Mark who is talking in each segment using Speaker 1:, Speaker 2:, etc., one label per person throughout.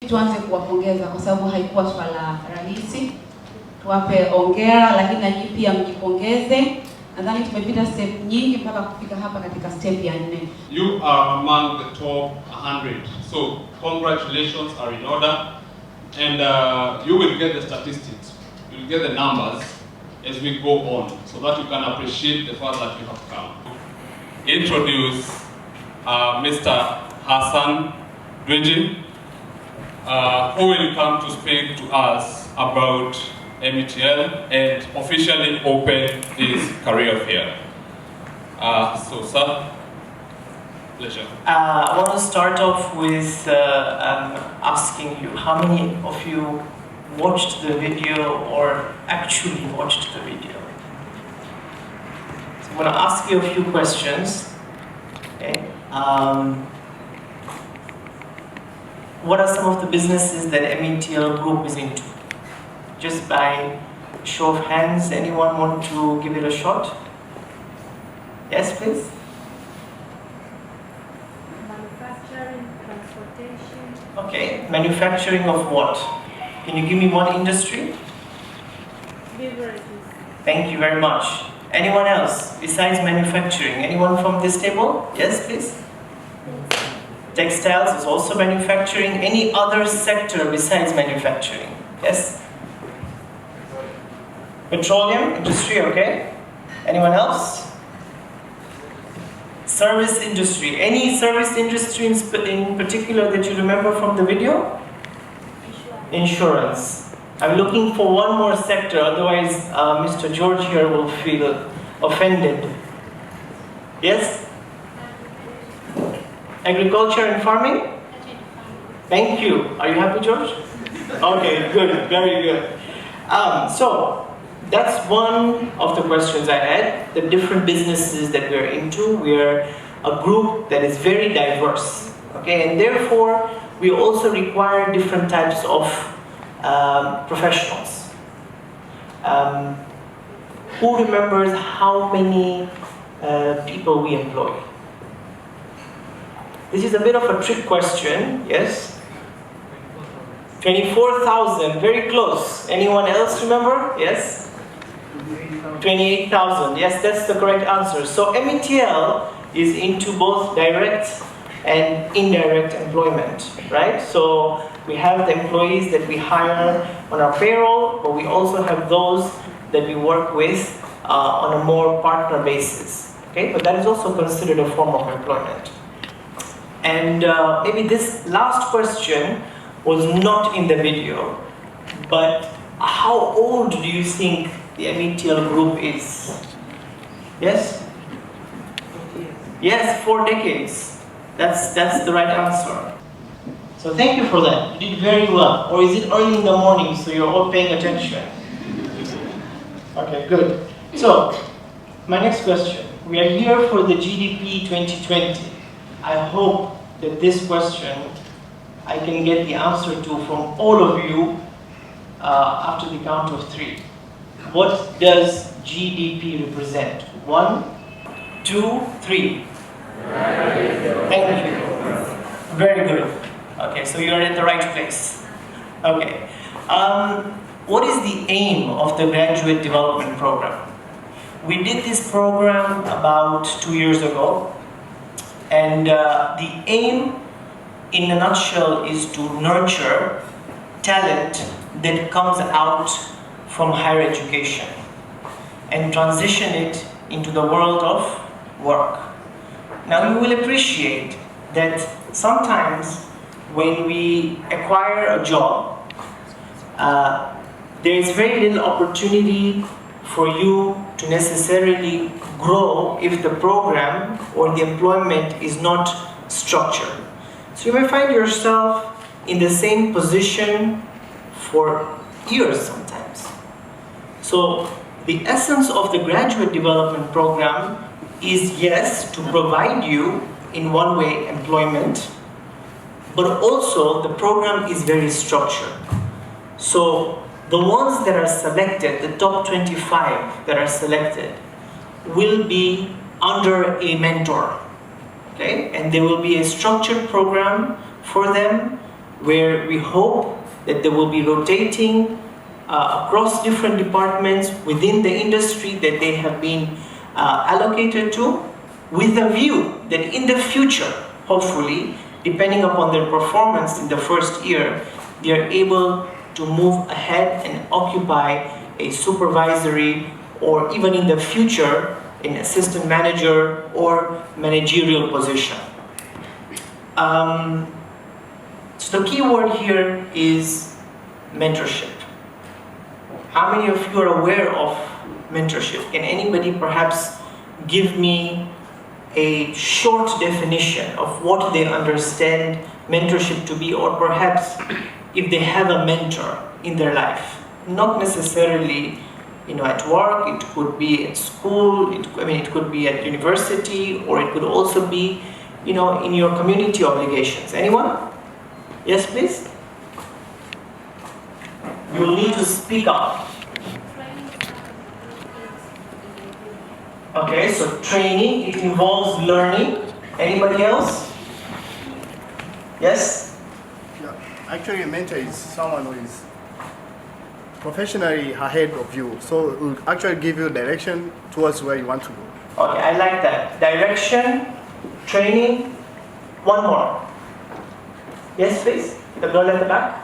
Speaker 1: Tuanze kuwapongeza kwa sababu haikuwa swala rahisi. Tuwape hongera, lakini na nyinyi pia mjipongeze. Nadhani tumepita step nyingi mpaka kufika hapa katika step ya 4.
Speaker 2: You are among the top 100. So congratulations are in order, and you will get the statistics. You will get the numbers as we go on, so that you can appreciate the fact that you have come. Introduce Mr. Hassan Dweji, who will come to speak to us about MeTL and officially open his career fair. So, sir, pleasure.
Speaker 3: I want to start off with asking you, how many of you watched the video or actually watched the video? So I'm going to ask you a few questions. Okay. What are some of the businesses that MeTL Group is into? Just by show of hands, anyone want to give it a shot? Yes, please.
Speaker 4: Manufacturing, transportation.
Speaker 3: Okay, manufacturing of what? Can you give me one industry?
Speaker 4: Beverages.
Speaker 3: Thank you very much. Anyone else besides manufacturing? Anyone from this table? Yes, please. Textiles is also manufacturing. Any other sector besides manufacturing? Yes? Petroleum industry, okay. Anyone else? Service industry. Any service industry in particular that you remember from the video? Insurance. I'm looking for one more sector, otherwise Mr. George here will feel offended. Yes? Agriculture and farming? Thank you. Are you happy, George? Okay, good, very good. So, that's one of the questions I had, the different businesses that we're into. We're a group that is very diverse, okay? And therefore, we also require different types of professionals. Who remembers how many people we employ? This is a bit of a trick question, yes? 24,000, very close. Anyone else remember? Yes? 28,000, yes, that's the correct answer. So MeTL is into both direct and indirect employment, right? So we have the employees that we hire on our payroll, but we also have those that we work with on a more partner basis, okay? But that is also considered a form of employment. And maybe this last question was not in the video, but how old do you think the MeTL Group is? Yes? Yes, 4 decades. That's the right answer. So thank you for that. You did very well. Or is it early in the morning so you're all paying attention? Okay, good. So, my next question. We are here for the GDP 2020. I hope that this question I can get the answer to from all of you after the count of 3. What does GDP represent? 1, 2, 3. Thank you. Very good. Okay, so you're at the right place. Okay. What is the aim of the Graduate Development Program? We did this program about 2 years ago, and the aim, in a nutshell, is to nurture talent that comes out from higher education and transition it into the world of work. Now you will appreciate that sometimes when we acquire a job, there is very little opportunity for you to necessarily grow if the program or the employment is not structured. So you may find yourself in the same position for years sometimes. So the essence of the Graduate Development Program is, yes, to provide you in one way employment, but also the program is very structured. So the ones that are selected, the top 25 that are selected, will be under a mentor, okay? And there will be a structured program for them where we hope that they will be rotating across different departments within the industry that they have been allocated to, with a view that in the future, hopefully, depending upon their performance in the first year, they are able to move ahead and occupy a supervisory, or even in the future, an assistant manager or managerial position. So the key word here is mentorship. How many of you are aware of mentorship? Can anybody perhaps give me a short definition of what they understand mentorship to be, or perhaps if they have a mentor in their life? Not necessarily, at work, it could be at school, it could be at university, or it could also be, in your community obligations. Anyone? Yes, please? You'll need to speak up. Okay, so training, it involves learning. Anybody else? Yes?
Speaker 5: Yeah. Actually, a mentor is someone who is professionally ahead of you. So it will actually give you direction towards where you want to go.
Speaker 3: Okay, I like that. Direction, training. One more. Yes, please. The girl at the back.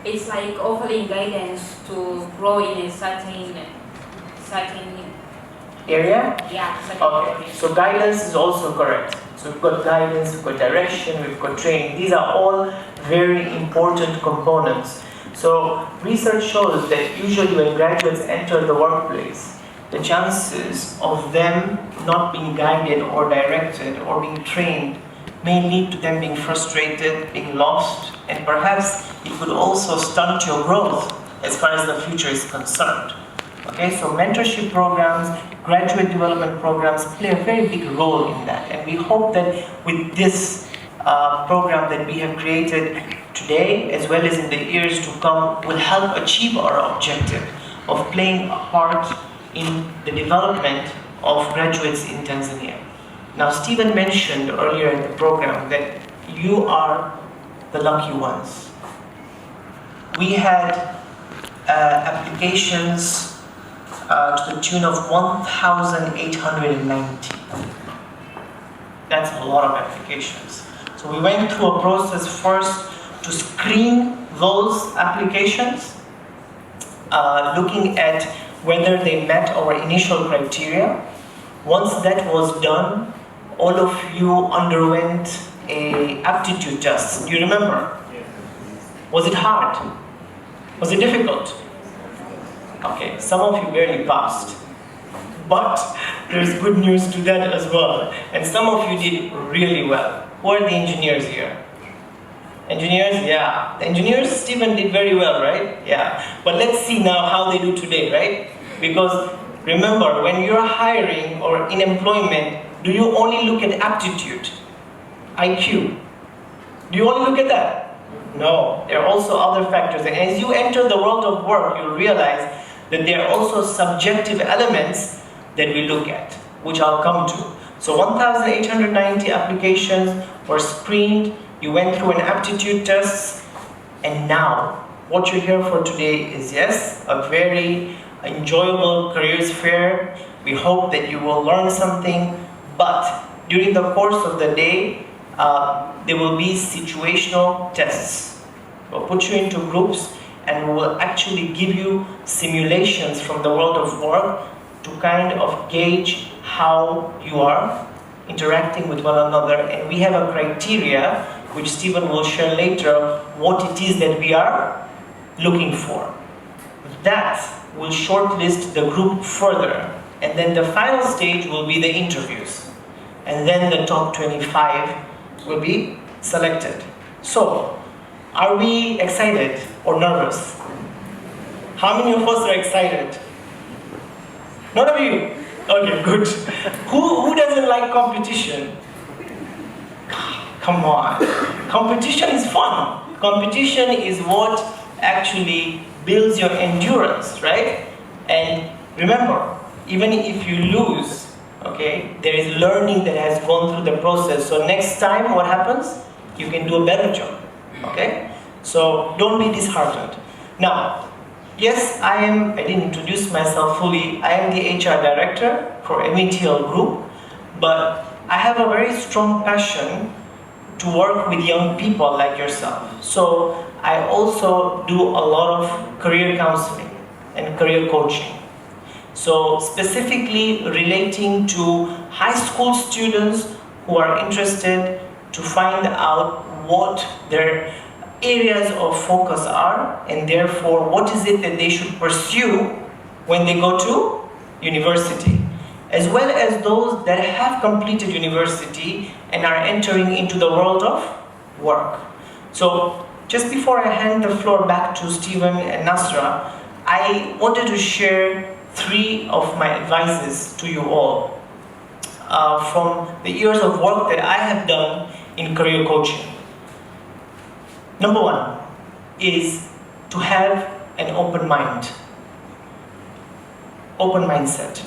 Speaker 6: It's like offering guidance to grow in a certain
Speaker 3: Area?
Speaker 6: yeah, certain
Speaker 3: Okay,
Speaker 6: area.
Speaker 3: so guidance is also correct. So we've got guidance, we've got direction, we've got training. These are all very important components. So research shows that usually when graduates enter the workplace, the chances of them not being guided or directed or being trained may lead to them being frustrated, being lost, and perhaps it could also stunt your growth as far as the future is concerned. Okay, so mentorship programs, graduate development programs play a very big role in that, and we hope that with this program that we have created today, as well as in the years to come, will help achieve our objective of playing a part in the development of graduates in Tanzania. Now, Stephen mentioned earlier in the program that you are the lucky ones. We had applications to the tune of 1,890. That's a lot of applications. So we went through a process first to screen those applications, looking at whether they met our initial criteria. Once that was done, all of you underwent an aptitude test. Do you remember? Was it hard? Was it difficult? Okay, some of you barely passed. But there's good news to that as well. And some of you did really well. Who are the engineers here? Engineers? Yeah. The engineers, Stephen did very well, right? Yeah. But let's see now how they do today, right? Because remember, when you're hiring or in employment, do you only look at aptitude, IQ? Do you only look at that? No, there are also other factors. And as you enter the world of work, you'll realize that there are also subjective elements that we look at, which I'll come to. So 1,890 applications were screened, you went through an aptitude test, and now what you're here for today is, yes, a very enjoyable careers fair. We hope that you will learn something, but during the course of the day, there will be situational tests. We'll put you into groups and we will actually give you simulations from the world of work to kind of gauge how you are interacting with one another. And we have a criteria, which Stephen will share later, what it is that we are looking for. That will shortlist the group further. And then the final stage will be the interviews. And then the top 25 will be selected. So, are we excited or nervous? How many of us are excited? None of you? Okay, good. Who doesn't like competition? Come on. Competition is fun. Competition is what actually builds your endurance, right? And remember, even if you lose, Okay, there is learning that has gone through the process. So next time, what happens? You can do a better job. Okay, so don't be disheartened. Now, yes, I didn't introduce myself fully. I am the HR director for MeTL Group, but I have a very strong passion to work with young people like yourself. So I also do a lot of career counseling and career coaching. So specifically relating to high school students who are interested to find out what their areas of focus are, and therefore what is it that they should pursue when they go to university, as well as those that have completed university and are entering into the world of work. So just before I hand the floor back to Stephen and Nasra, I wanted to share 3 of my advices to you all from the years of work that I have done in career coaching. Number 1 is to have an open mind, open mindset.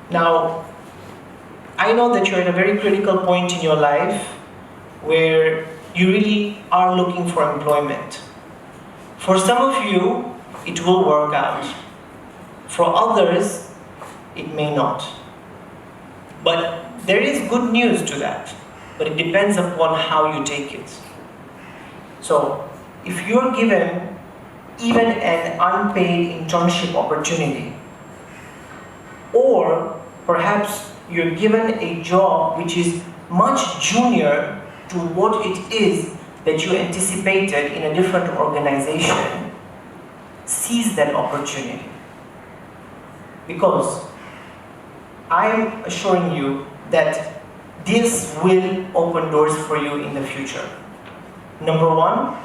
Speaker 3: Now, I know that you're at a very critical point in your life where you really are looking for employment. For some of you, it will work out. For others, it may not. But there is good news to that, but it depends upon how you take it. So, if you're given even an unpaid internship opportunity, or perhaps you're given a job which is much junior to what it is that you anticipated in a different organization, seize that opportunity. Because I am assuring you that this will open doors for you in the future. Number 1,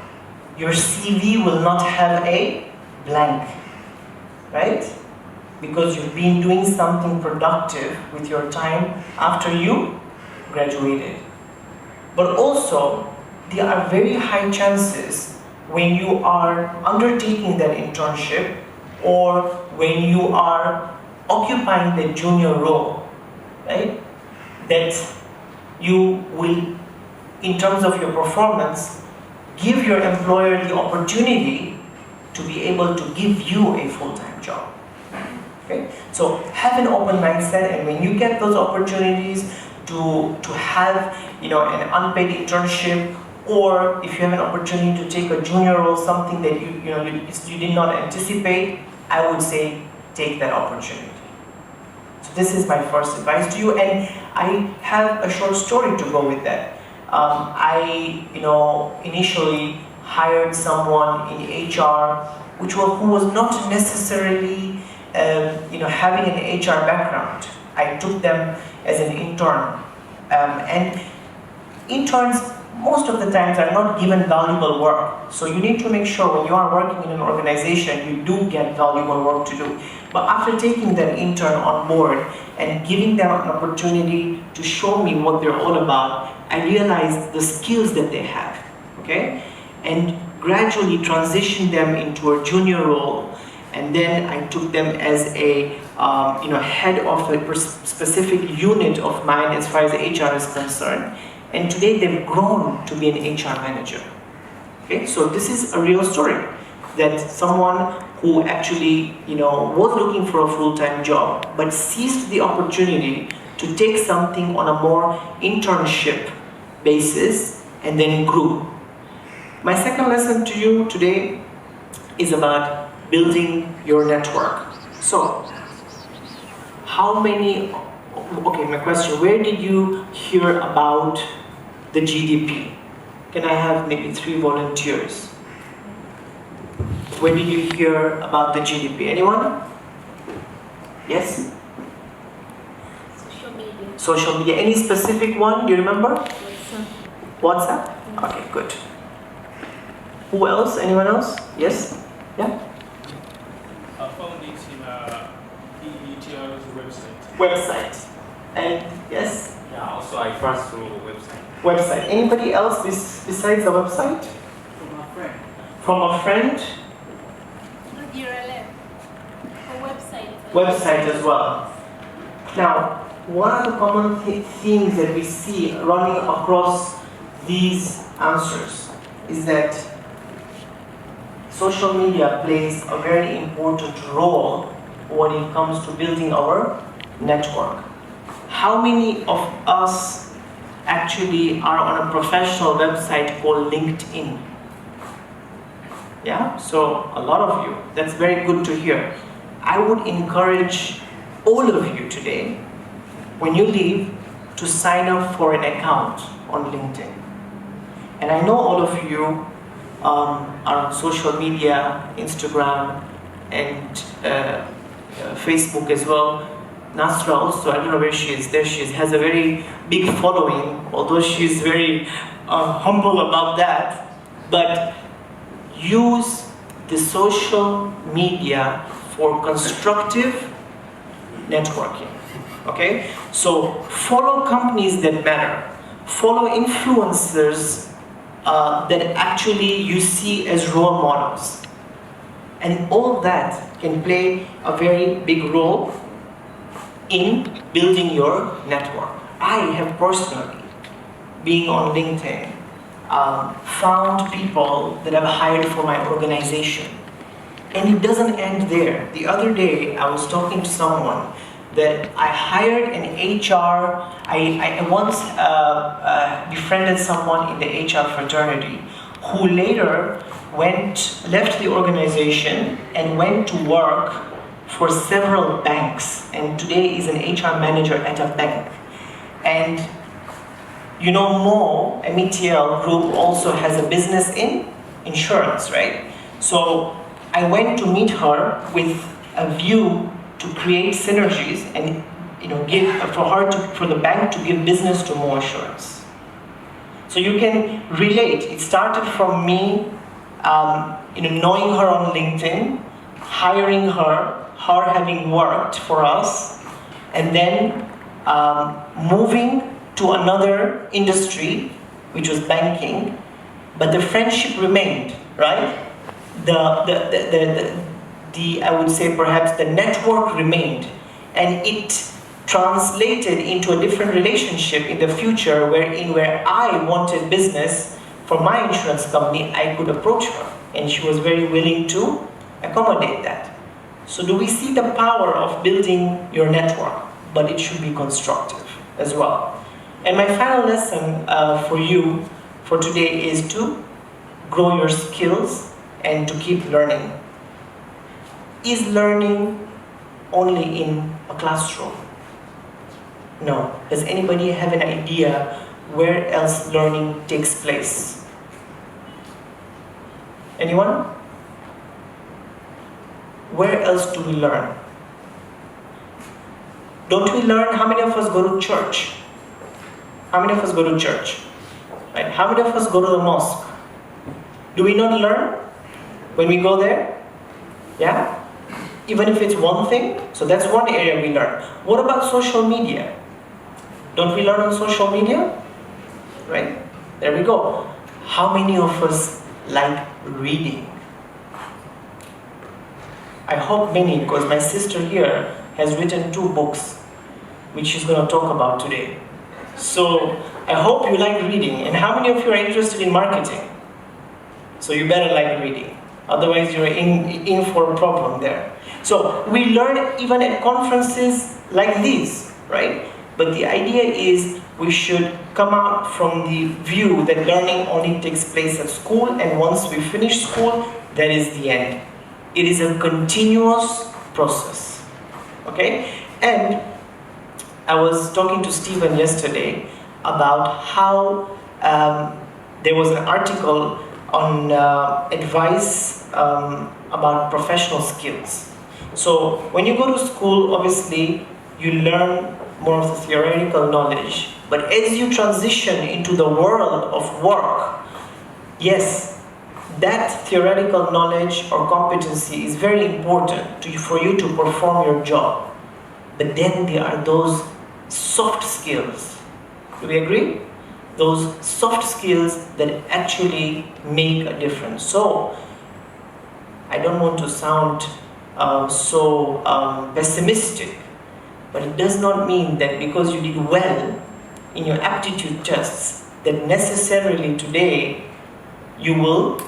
Speaker 3: your CV will not have a blank, right? Because you've been doing something productive with your time after you graduated. But also, there are very high chances when you are undertaking that internship or when you are occupying the junior role, right? That you will, in terms of your performance, give your employer the opportunity to be able to give you a full-time job. Okay? So have an open mindset, and when you get those opportunities to have an unpaid internship, or if you have an opportunity to take a junior role, something that you did not anticipate, I would say take that opportunity. So this is my first advice to you, and I have a short story to go with that. I initially hired someone in HR who was not necessarily having an HR background. I took them as an intern, and interns most of the times are not given valuable work. So you need to make sure when you are working in an organization, you do get valuable work to do. But after taking that intern on board and giving them an opportunity to show me what they're all about, I realized the skills that they have, okay? And gradually transitioned them into a junior role. And then I took them as a head of a specific unit of mine as far as HR is concerned. And today they've grown to be an HR manager. Okay, so this is a real story, that someone who actually was looking for a full-time job but seized the opportunity to take something on a more internship basis and then grew. My second lesson to you today is about building your network. So, my question, where did you hear about the GDP? Can I have maybe 3 volunteers? Where did you hear about the GDP? Anyone? Yes?
Speaker 6: Social media.
Speaker 3: Social media. Any specific one? Do you remember? WhatsApp? Okay, good. Who else? Anyone else? Yes? Yeah?
Speaker 7: I found it in MeTL's website.
Speaker 3: Website. And yes?
Speaker 7: Yeah, also I passed through the website.
Speaker 3: Website. Anybody else besides the website?
Speaker 8: From a friend.
Speaker 3: From a friend?
Speaker 6: URL. A website.
Speaker 3: Website as well. Now, one of the common themes that we see running across these answers is that social media plays a very important role when it comes to building our network. How many of us actually are on a professional website called LinkedIn? Yeah, so a lot of you. That's very good to hear. I would encourage all of you today, when you leave, to sign up for an account on LinkedIn. And I know all of you are on social media, Instagram, and Facebook as well. Nasra also, I don't know where she is, there she is, has a very big following, although she's very humble about that. But use the social media for constructive networking, okay? So follow companies that matter. Follow influencers that actually you see as role models. And all that can play a very big role in building your network. I have personally, being on LinkedIn, found people that I've hired for my organization. And it doesn't end there. The other day, I was talking to someone that I hired an HR, I once befriended someone in the HR fraternity who later left the organization and went to work for several banks, and today is an HR manager at a bank. And you know, MeTL Group also has a business in insurance, right? So I went to meet her with a view to create synergies and for the bank to give business to more insurance. So you can relate. It started from me, knowing her on LinkedIn, hiring her having worked for us, and then moving to another industry, which was banking, but the friendship remained, right? I would say perhaps the network remained, and it translated into a different relationship in the future where I wanted business for my insurance company, I could approach her, and she was very willing to accommodate that. So do we see the power of building your network? But it should be constructive as well. And my final lesson for you for today is to grow your skills and to keep learning. Is learning only in a classroom? No. Does anybody have an idea where else learning takes place? Anyone? Where else do we learn? Don't we learn? How many of us go to church? How many of us go to church? Right? How many of us go to the mosque? Do we not learn when we go there? Yeah? Even if it's one thing, so that's one area we learn. What about social media? Don't we learn on social media? Right? There we go. How many of us like reading? I hope many, because my sister here has written 2 books, which she's going to talk about today. So I hope you like reading. And how many of you are interested in marketing? So you better like reading. Otherwise you're in for a problem there. So we learn even at conferences like these, right? But the idea is we should come out from the view that learning only takes place at school, and once we finish school, that is the end. It is a continuous process, okay? And I was talking to Stephen yesterday about how there was an article on advice about professional skills. So when you go to school, obviously, you learn more of the theoretical knowledge. But as you transition into the world of work, yes, that theoretical knowledge or competency is very important for you to perform your job. But then there are those soft skills. Do we agree? Those soft skills that actually make a difference. So, I don't want to sound so pessimistic, But it does not mean that because you did well in your aptitude tests, that necessarily today you will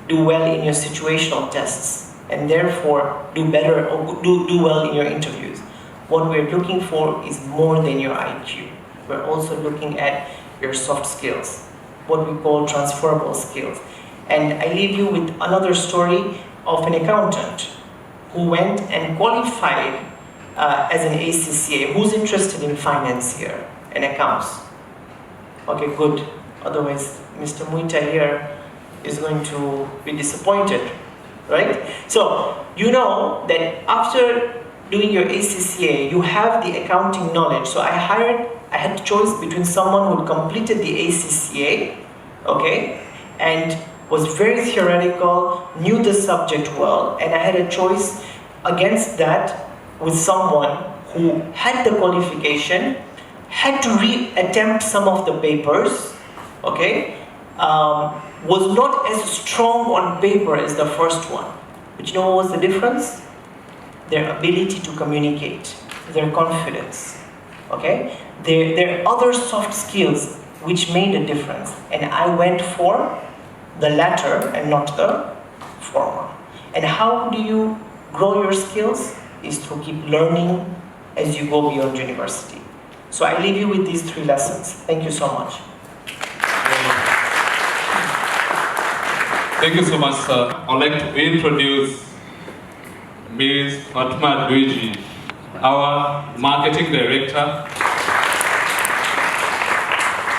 Speaker 3: do well in your situational tests and therefore do better or do well in your interviews. What we're looking for is more than your IQ. We're also looking at your soft skills, what we call transferable skills. And I leave you with another story of an accountant who went and qualified as an ACCA. Who's interested in finance here and accounts? Okay, good. Otherwise, Mr. Muita here is going to be disappointed, right? So, you know that after doing your ACCA, you have the accounting knowledge. So I had the choice between someone who completed the ACCA, okay, and was very theoretical, knew the subject well, and I had a choice against that with someone who had the qualification, had to re-attempt some of the papers, okay, was not as strong on paper as the first one. But you know what was the difference? Their ability to communicate, their confidence, okay? Their other soft skills which made a difference. And I went for the latter and not the former. And how do you grow your skills? Is to keep learning as you go beyond university. So I leave you with these 3 lessons. Thank you so much.
Speaker 2: Thank you so much, sir. I'd like to introduce Ms. Fatma Luigi, our marketing director.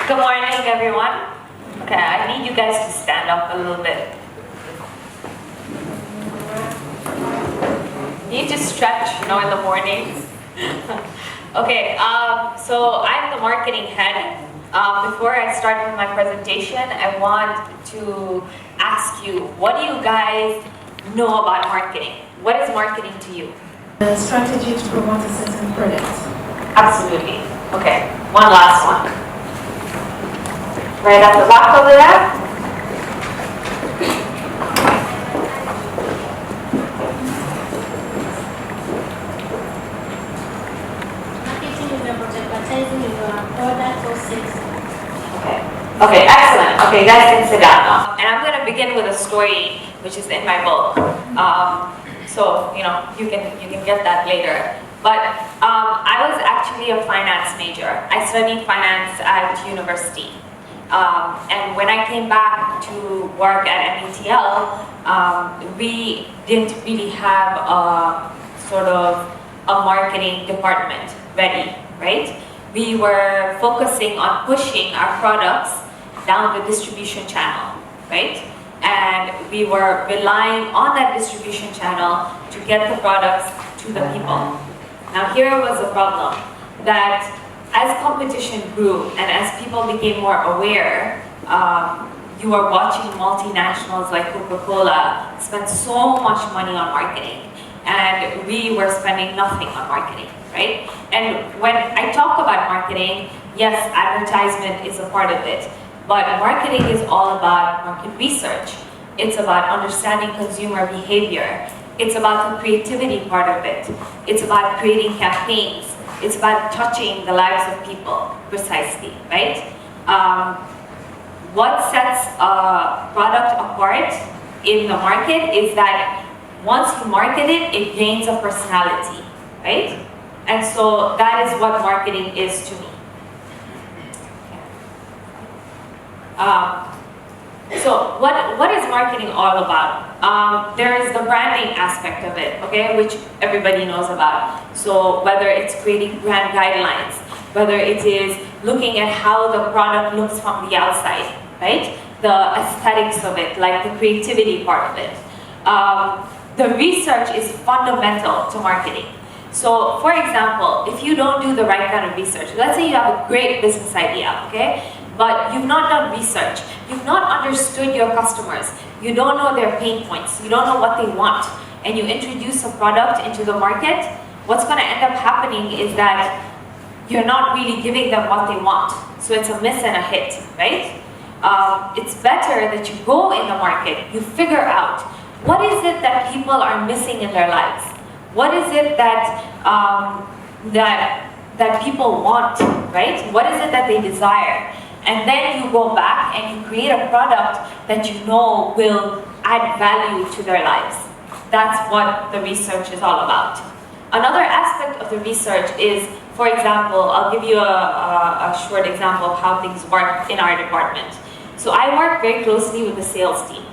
Speaker 8: Good morning, everyone. Okay, I need you guys to stand up a little bit. You need to stretch, you know, in the mornings. Okay, so I'm the marketing head. Before I start with my presentation, I want to ask you, what do you guys know about marketing? What is marketing to you?
Speaker 4: The strategy to promote a certain product.
Speaker 8: Absolutely. Okay, one last one. Right at the back over there.
Speaker 4: Marketing is about advertising your product or service.
Speaker 8: Okay, excellent. Okay, guys can sit down now. And I'm going to begin with a story which is in my book. So, you know, you can get that later. But I was actually a finance major. I studied finance at university. And when I came back to work at MeTL, we didn't really have a sort of a marketing department ready, right? We were focusing on pushing our products down the distribution channel, right? And we were relying on that distribution channel to get the products to the people. Now here was the problem, that as competition grew and as people became more aware, you were watching multinationals like Coca-Cola spend so much money on marketing, and we were spending nothing on marketing, right? And when I talk about marketing, yes, advertisement is a part of it, but marketing is all about market research. It's about understanding consumer behavior. It's about the creativity part of it. It's about creating campaigns. It's about touching the lives of people, precisely, right? What sets a product apart in the market is that once you market it, it gains a personality, right? And so that is what marketing is to me. So what is marketing all about? There is the branding aspect of it, okay, which everybody knows about. So whether it's creating brand guidelines, whether it is looking at how the product looks from the outside, right? The aesthetics of it, like the creativity part of it. The research is fundamental to marketing. So for example, if you don't do the right kind of research, let's say you have a great business idea, okay? But you've not done research, you've not understood your customers, you don't know their pain points, you don't know what they want, and you introduce a product into the market, what's going to end up happening is that you're not really giving them what they want. So it's a miss and a hit, right? It's better that you go in the market, you figure out what is it that people are missing in their lives? What is it that that people want, right? What is it that they desire? And then you go back and you create a product that you know will add value to their lives. That's what the research is all about. Another aspect of the research is, for example, I'll give you a short example of how things work in our department. So I work very closely with the sales team.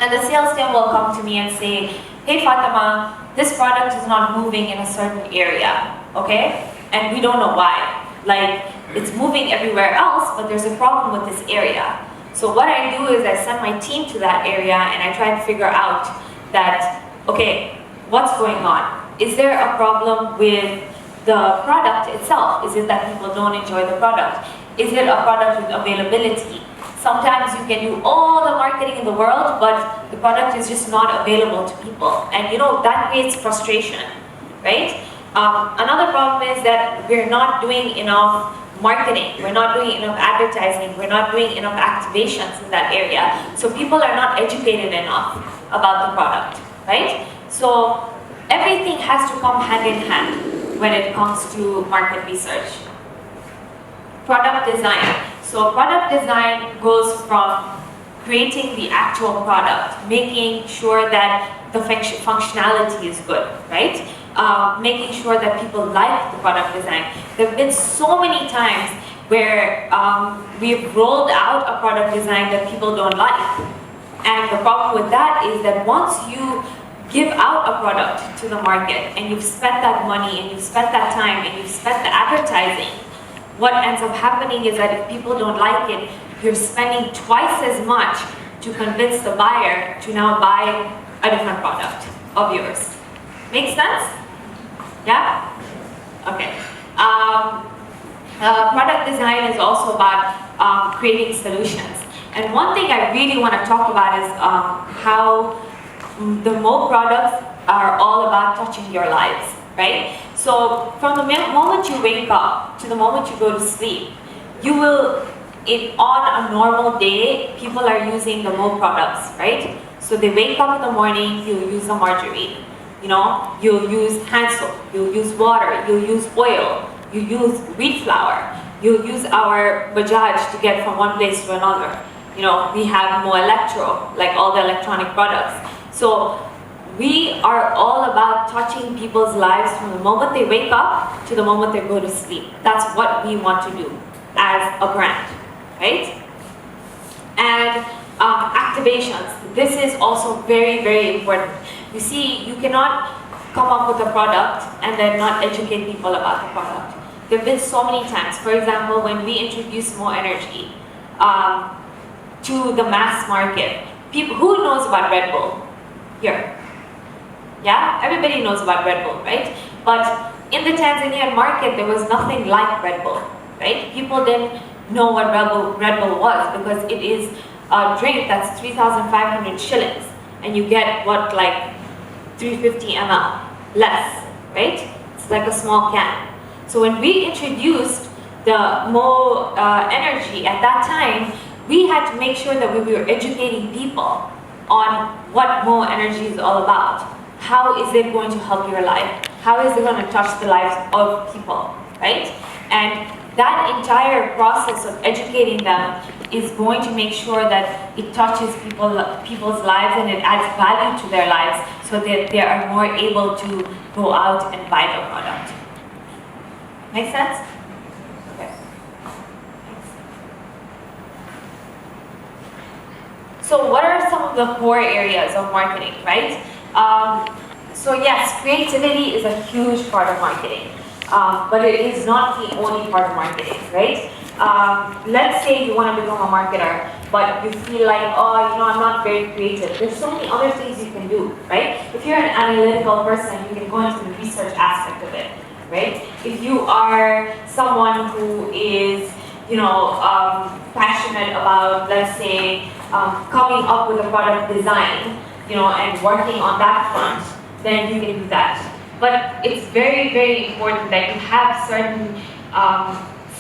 Speaker 8: And the sales team will come to me and say, hey Fatima, this product is not moving in a certain area, okay? And we don't know why. Like, it's moving everywhere else, but there's a problem with this area. So what I do is I send my team to that area and I try to figure out that, okay, what's going on? Is there a problem with the product itself? Is it that people don't enjoy the product? Is it a product with availability? Sometimes you can do all the marketing in the world, but the product is just not available to people. And you know, that creates frustration, right? Another problem is that we're not doing enough marketing, we're not doing enough advertising, we're not doing enough activations in that area. So people are not educated enough about the product, right? So everything has to come hand in hand when it comes to market research. Product design. So product design goes from creating the actual product, making sure that the functionality is good, right? Making sure that people like the product design. There have been so many times where we've rolled out a product design that people don't like. And the problem with that is that once you give out a product to the market and you've spent that money and you've spent that time and you've spent the advertising, what ends up happening is that if people don't like it, you're spending twice as much to convince the buyer to now buy a different product of yours. Make sense? Yeah? Okay. Product design is also about creating solutions. And one thing I really want to talk about is how the MO products are all about touching your lives, right? So from the moment you wake up to the moment you go to sleep, you will, on a normal day, people are using the MO products, right? So they wake up in the morning, you'll use the margarine, you know, you'll use hand soap, you'll use water, you'll use oil, you use wheat flour, you'll use our Bajaj to get from one place to another. You know, we have Mo Electro, like all the electronic products. So we are all about touching people's lives from the moment they wake up to the moment they go to sleep. That's what we want to do as a brand, right? And activations. This is also very, very important. You see, you cannot come up with a product and then not educate people about the product. There have been so many times. For example, when we introduced More Energy to the mass market, people who knows about Red Bull here? Yeah, everybody knows about Red Bull, right? But in the Tanzanian market, there was nothing like Red Bull, right? People didn't know what Red Bull was because it is a drink that's 3,500 shillings, and you get what, like 350 ml less, right? It's like a small can. So when we introduced the Mo Energy at that time, we had to make sure that we were educating people on what Mo Energy is all about. How is it going to help your life? How is it going to touch the lives of people, right? And that entire process of educating them is going to make sure that it touches people's lives and it adds value to their lives so that they are more able to go out and buy the product. Make sense? Okay. So what are some of the core areas of marketing, right? So yes, creativity is a huge part of marketing, but it is not the only part of marketing, right? Let's say you want to become a marketer, but you feel like, oh, you know, I'm not very creative. There's so many other things you can do, right? If you're an analytical person, you can go into the research aspect of it, right? If you are someone who is, you know, passionate about, let's say, coming up with a product design, you know, and working on that front, then you can do that. But it's very, very important that you have certain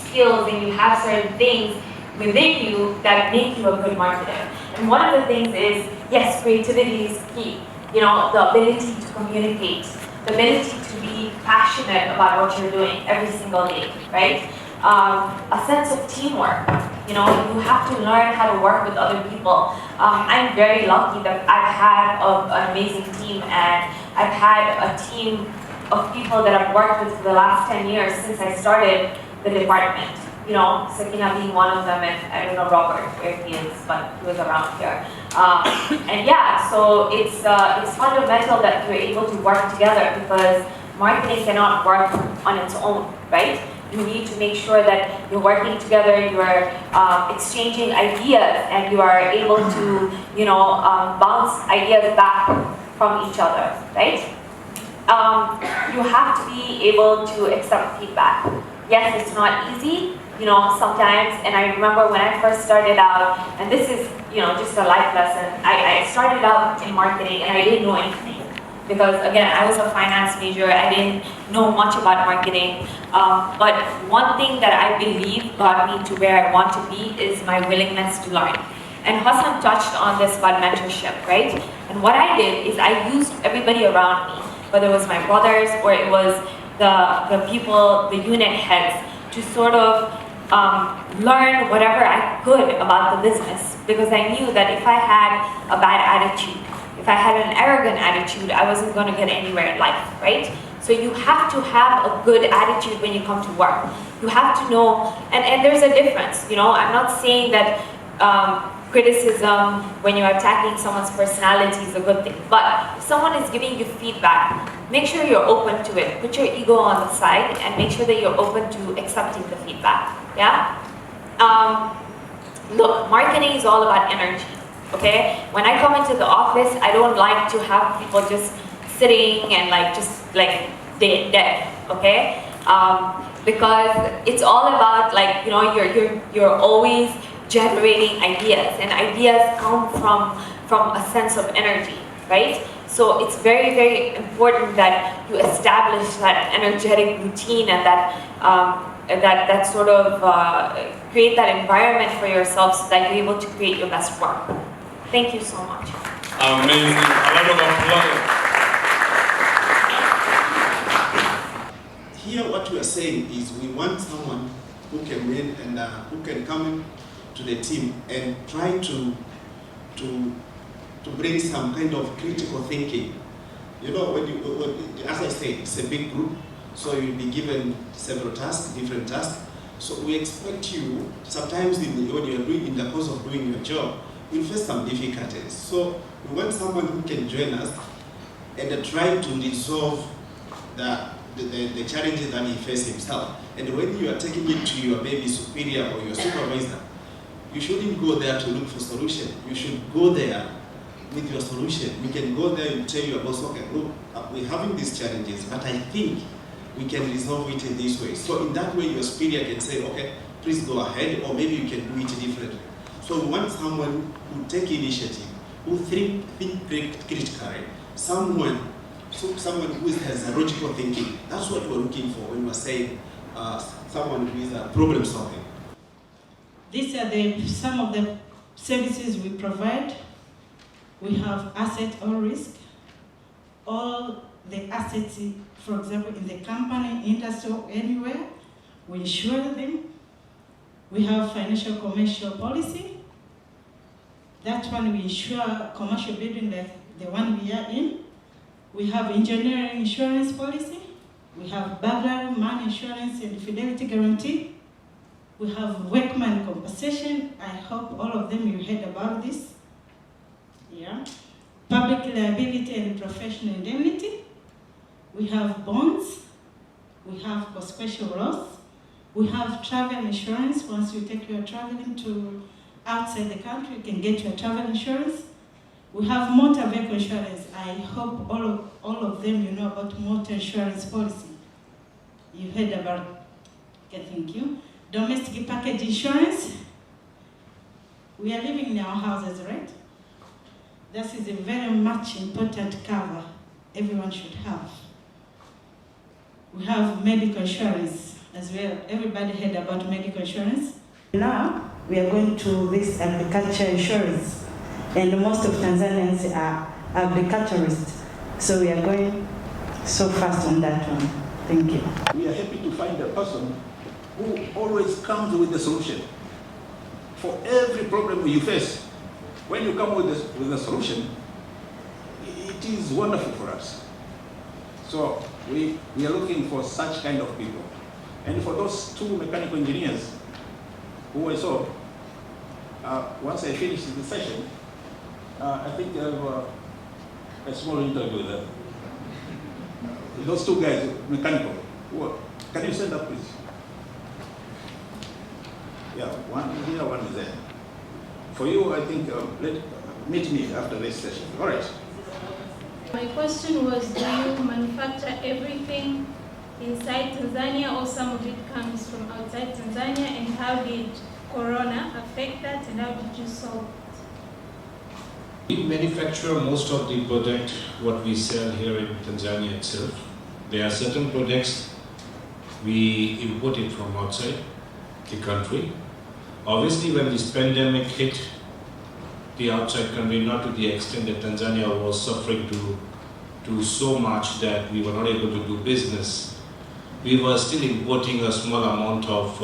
Speaker 8: skills and you have certain things within you that make you a good marketer. And one of the things is, yes, creativity is key. You know, the ability to communicate, the ability to be passionate about what you're doing every single day, right? A sense of teamwork. You know, you have to learn how to work with other people. I'm very lucky that I've had an amazing team, and I've had a team of people that I've worked with for the last 10 years since I started the department. You know, Sakina being one of them, and I don't know Robert where he is, but he was around here. And yeah, so it's fundamental that we're able to work together, because marketing cannot work on its own, right? You need to make sure that you're working together, you are exchanging ideas, and you are able to, you know, bounce ideas back from each other, right? You have to be able to accept feedback. Yes, it's not easy, you know, sometimes, and I remember when I first started out, and this is, you know, just a life lesson, I started out in marketing and I didn't know anything. Because again, I was a finance major, I didn't know much about marketing. But one thing that I believe got me to where I want to be is my willingness to learn. And Hassan touched on this about mentorship, right? And what I did is I used everybody around me, whether it was my brothers or it was the people, the unit heads, to sort of learn whatever I could about the business. Because I knew that if I had a bad attitude, if I had an arrogant attitude, I wasn't going to get anywhere in life, right? So you have to have a good attitude when you come to work. You have to know, and there's a difference, you know, I'm not saying that criticism when you're attacking someone's personality is a good thing, but if someone is giving you feedback, make sure you're open to it. Put your ego on the side and make sure that you're open to accepting the feedback, yeah? Look, marketing is all about energy. Okay, when I come into the office, I don't like to have people just sitting and just dead. Okay, because it's all about you know, you're always generating ideas, and ideas come from a sense of energy, right? So it's very, very important that you establish that energetic routine and that sort of create that environment for yourself so that you're able to create your best work. Thank you so much.
Speaker 2: Amazing. A lot of applause.
Speaker 9: Here what we are saying is we want someone who can win and who can come to the team and try to bring some kind of critical thinking. You know, as I said, it's a big group, so you'll be given several tasks, different tasks. So we expect you, sometimes when you're doing, in the course of doing your job, you face some difficulties. So we want someone who can join us and try to resolve the challenges that he faces himself. And when you are taking it to your maybe superior or your supervisor, you shouldn't go there to look for solution. You should go there with your solution. We can go there and tell your boss, okay, look, we're having these challenges, but I think we can resolve it in this way. So in that way, your superior can say, okay, please go ahead, or maybe you can do it differently. So we want someone who take initiative, who think critically, someone who has a logical thinking. That's what we're looking for when we're saying someone who is a problem solving.
Speaker 10: These are some of the services we provide. We have asset or risk. All the assets, for example, in the company, industry, or anywhere, we insure them. We have financial commercial policy. That one we insure commercial building like the one we are in. We have engineering insurance policy. We have burglary, mine insurance, and fidelity guarantee. We have workman compensation. I hope all of them you heard about this. Yeah. Public liability and professional indemnity. We have bonds. We have for special loss. We have travel insurance. Once you take your traveling to outside the country, you can get your travel insurance. We have motor vehicle insurance. I hope all of them you know about motor insurance policy. You heard about it. Okay, thank you. Domestic package insurance. We are living in our houses, right? This is a very much important cover everyone should have. We have medical insurance as well. Everybody heard about medical insurance. Now, we are going to this agriculture insurance. And most of Tanzanians are agriculturists. So we are going so fast on that one.
Speaker 3: Thank you.
Speaker 11: We are happy to find a person who always comes with the solution. For every problem you face, when you come with a solution, it is wonderful for us. So we are looking for such kind of people. And for those 2 mechanical engineers who I saw, once I finish the session, I think I have a small interview with them. Those 2 guys, mechanical, can you stand up please? Yeah, one is here, one is there. For you, I think, meet me after this session. All right.
Speaker 4: My question was, do you manufacture everything inside Tanzania or some of it comes from outside Tanzania, and how did Corona affect that, and how did you solve it?
Speaker 7: We manufacture most of the product what we sell here in Tanzania itself. There are certain products we import it from outside the country. Obviously, when this pandemic hit the outside country, not to the extent that Tanzania was suffering to so much that we were not able to do business, we were still importing a small amount of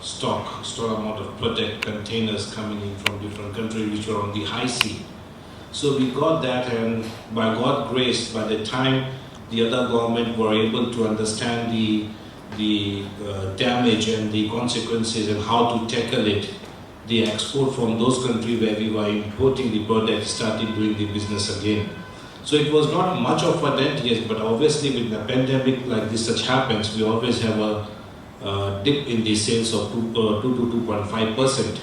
Speaker 7: stock, small amount of product containers coming in from different countries which were on the high sea. So we got that, and by God's grace, by the time the other government were able to understand the damage and the consequences and how to tackle it, the export from those countries where we were importing the product started doing the business again. So it was not much of a dent, yes, but obviously with the pandemic like this such happens, we always have a dip in the sales of 2 to 2.5%.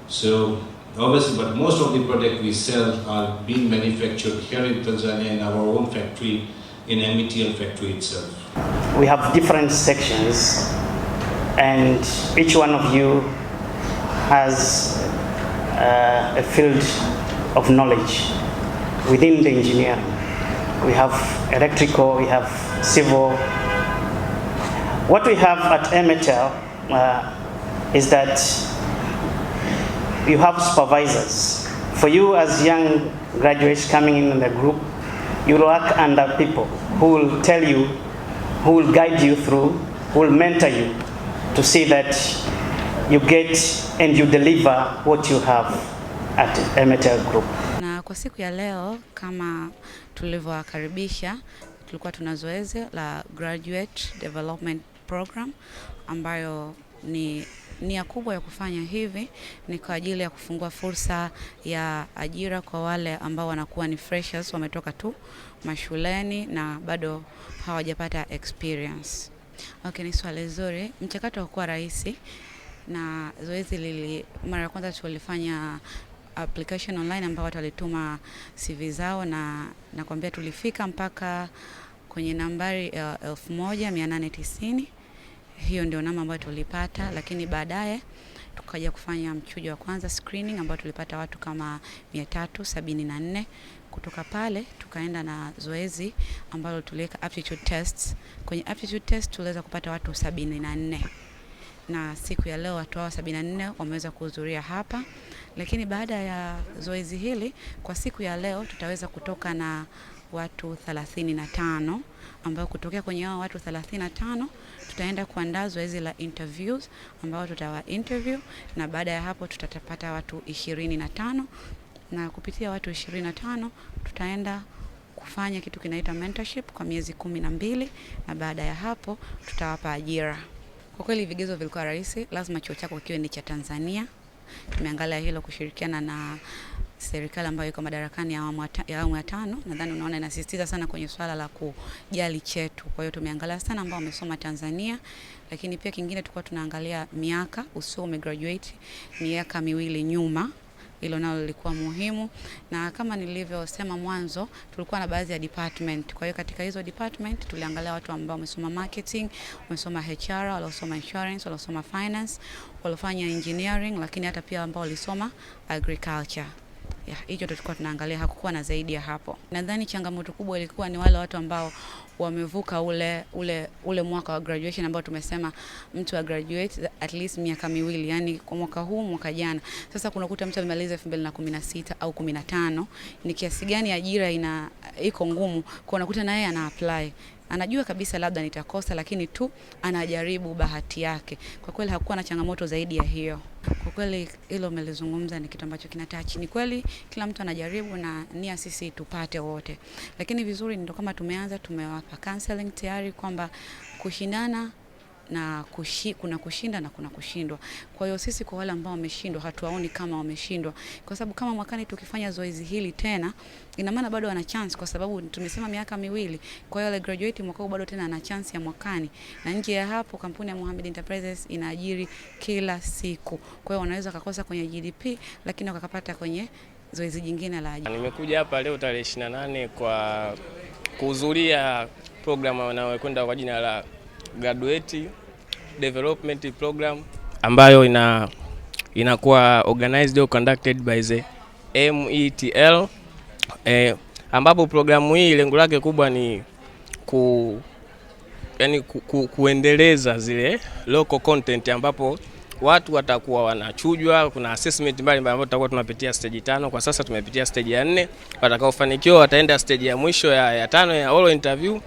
Speaker 7: So obviously, but most of the product we sell are being manufactured here in Tanzania in our own factory, in MeTL factory itself.
Speaker 3: We have different sections, and each one of you has a field of knowledge within the engineering. We have electrical, we have civil. What we have at MeTL is that you have supervisors. For you as young graduates coming in the group, you work under people who will tell you, who will guide you through, who will mentor you to see that you get and you deliver what you have at MeTL Group.
Speaker 1: Na kwa siku ya leo, kama tulivyowakaribisha, tulikuwa tuna zoezi la Graduate Development Program, ambayo ni nia kubwa ya kufanya hivi ni kwa ajili ya kufungua fursa ya ajira kwa wale ambao wanakuwa ni freshers, wametoka tu mashuleni na bado hawajapata experience. Okay, ni swali zuri. Mchakato haukuwa rahisi, na zoezi mara ya kwanza tulifanya application online ambao watu walituma CV zao, na nakwambia tulifika mpaka kwenye nambari 1890. Hiyo ndio namba ambayo tulipata, lakini baadaye tukaja kufanya mchujo wa kwanza, screening, ambao tulipata watu kama 374. Kutoka pale tukaenda na zoezi ambalo tuliweka aptitude tests. Kwenye aptitude test tuliweza kupata watu 74. Na siku ya leo watu hao 74 wameweza kuhudhuria hapa. Lakini baada ya zoezi hili, kwa siku ya leo tutaweza kutoka na watu 35, ambao kutokea kwenye hao watu 35 tutaenda kuandaa zoezi la interviews, ambao tutawa interview, na baada ya hapo tutapata watu 25, na kupitia watu 25 tutaenda kufanya kitu kinaitwa mentorship kwa miezi 12, na baada ya hapo tutawapa ajira. Kwa kweli vigezo vilikuwa rahisi, lazima chuo chako kiwe ni cha Tanzania. Tumeangalia hilo kushirikiana na serikali ambayo iko madarakani ya awamu ya 5. Nadhani unaona inasisitiza sana kwenye swala la kujali chetu. Kwa hiyo tumeangalia sana ambao wamesoma Tanzania, lakini pia kingine tulikuwa tunaangalia miaka, usio umegraduate miaka 2 nyuma. Hilo nalo lilikuwa muhimu, na kama nilivyosema mwanzo, tulikuwa na baadhi ya department. Kwa hiyo katika hizo department tuliangalia watu ambao wamesoma marketing, wamesoma HR, waliosoma insurance, waliosoma finance, waliofanya engineering, lakini hata pia ambao walisoma agriculture. Hicho tulikuwa tunaangalia, hakukuwa na zaidi ya hapo. Nadhani changamoto kubwa ilikuwa ni wale watu ambao wamevuka ule mwaka wa graduation ambao tumesema mtu wa graduate at least miaka 2, yani kwa mwaka huu, mwaka jana. Sasa kunakuta mtu amemaliza 2016 au 15, ni kiasi gani ajira iko ngumu, kwa unakuta naye ana apply. anajua kabisa labda nitakosa, lakini tu anajaribu bahati yake. Kwa kweli hakuwa na changamoto zaidi ya hiyo. Kwa kweli hilo umelizungumza ni kitu ambacho kinatouch. Ni kweli kila mtu anajaribu na nia sisi tupate wote. Lakini vizuri ndio kama tumeanza, tumewapa counseling tayari kwamba kushindana na kuna kushinda na kuna kushindwa. Kwa hiyo sisi kwa wale ambao wameshindwa hatuwaoni kama wameshindwa, kwa sababu kama mwakani tukifanya zoezi hili tena, ina maana bado wana chance, kwa sababu tumesema miaka 2. Kwa hiyo wale graduate mwaka huu bado tena ana chance ya mwakani. Na nje ya hapo kampuni ya Mohammed Enterprises inaajiri kila siku. Kwa hiyo wanaweza kukosa kwenye GDP lakini wakapata kwenye zoezi jingine la ajira.
Speaker 12: Nimekuja hapa leo tarehe 28 kwa kuhudhuria programu inayokwenda kwa jina la Graduate Development Program, ambayo inakuwa organized or conducted by the MeTL, ambapo programu hii lengo lake kubwa ni kuendeleza zile local content, ambapo watu watakuwa wanachujwa. Kuna assessment mbalimbali ambapo tutakuwa tunapitia stage 5. Kwa sasa tumepitia stage ya 4. Watakaofanikiwa wataenda stage ya mwisho ya 5 ya oral interview.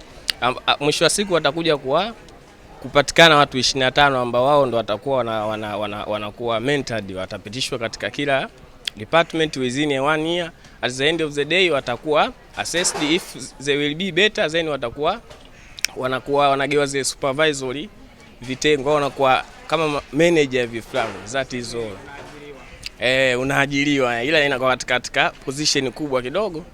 Speaker 12: Mwisho wa siku watakuja kupatikana watu 25 ambao wao ndo watakuwa wanakuwa mentored, watapitishwa katika kila department within 1 year. At the end of the day watakuwa assessed, if they will be better then watakuwa wanagewa zile supervisory vitengo, wanakuwa kama manager hivi fulani. That is all. Unaajiriwa, ila inakuwa katika position kubwa kidogo.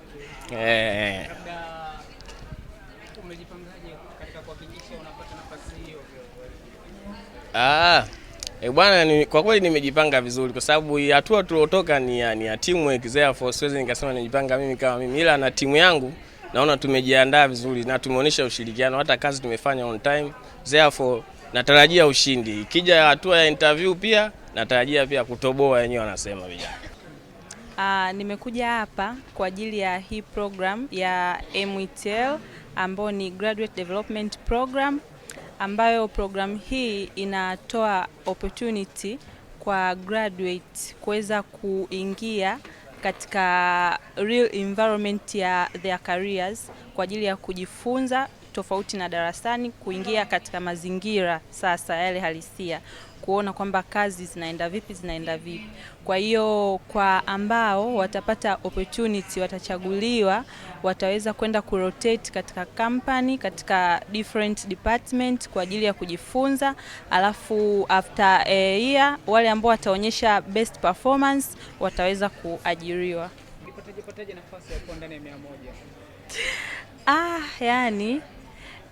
Speaker 12: Bwana, kwa kweli nimejipanga vizuri, kwa sababu hatua tuliotoka ni ya teamwork. Therefore siwezi nikasema nijipanga mimi kama mimi, ila na timu yangu naona tumejiandaa vizuri na tumeonyesha ushirikiano, hata kazi tumefanya on time. Therefore natarajia ushindi. Ikija hatua ya interview pia natarajia pia kutoboa, wenyewe wanasema vijana.
Speaker 13: Nimekuja hapa kwa ajili ya hii program ya MeTL ambayo ni Graduate Development Program, ambayo program hii inatoa opportunity kwa graduate kuweza kuingia katika real environment ya their careers kwa ajili ya kujifunza tofauti na darasani, kuingia katika mazingira sasa yale halisia, kuona kwamba kazi zinaenda vipi. Kwa hiyo kwa ambao watapata opportunity, watachaguliwa, wataweza kwenda kurotate katika company, katika different department kwa ajili ya kujifunza. Alafu after a year wale ambao wataonyesha best performance wataweza kuajiriwa.
Speaker 14: Ulipataje nafasi ya kuwa ndani ya 100?
Speaker 13: Yani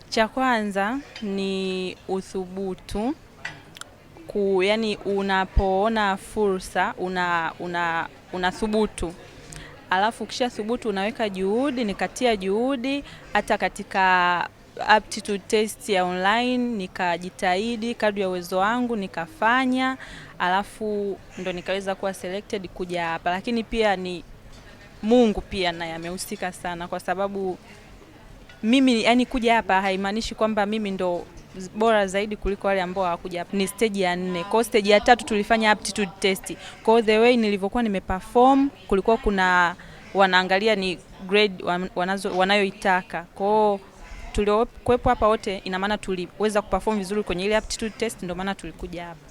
Speaker 13: cha kwanza ni uthubutu. Yani unapoona fursa unathubutu. Alafu kisha thubutu unaweka juhudi, nikatia juhudi hata katika aptitude test ya online, nikajitahidi kadri ya uwezo wangu nikafanya, alafu ndo nikaweza kuwa selected kuja hapa. Lakini pia ni Mungu pia naye amehusika sana, kwa sababu mimi yani kuja hapa haimaanishi kwamba mimi ndo bora zaidi kuliko wale ambao hawakuja hapa. Ni stage ya 4. Kwa stage ya 3 tulifanya aptitude test. Kwa the way nilivyokuwa nimeperform, kulikuwa kuna wanaangalia ni grade wanayoitaka. Kwa tuliokuepo hapa wote, ina maana tuliweza kuperform vizuri kwenye ile aptitude test, ndio maana tulikuja hapa.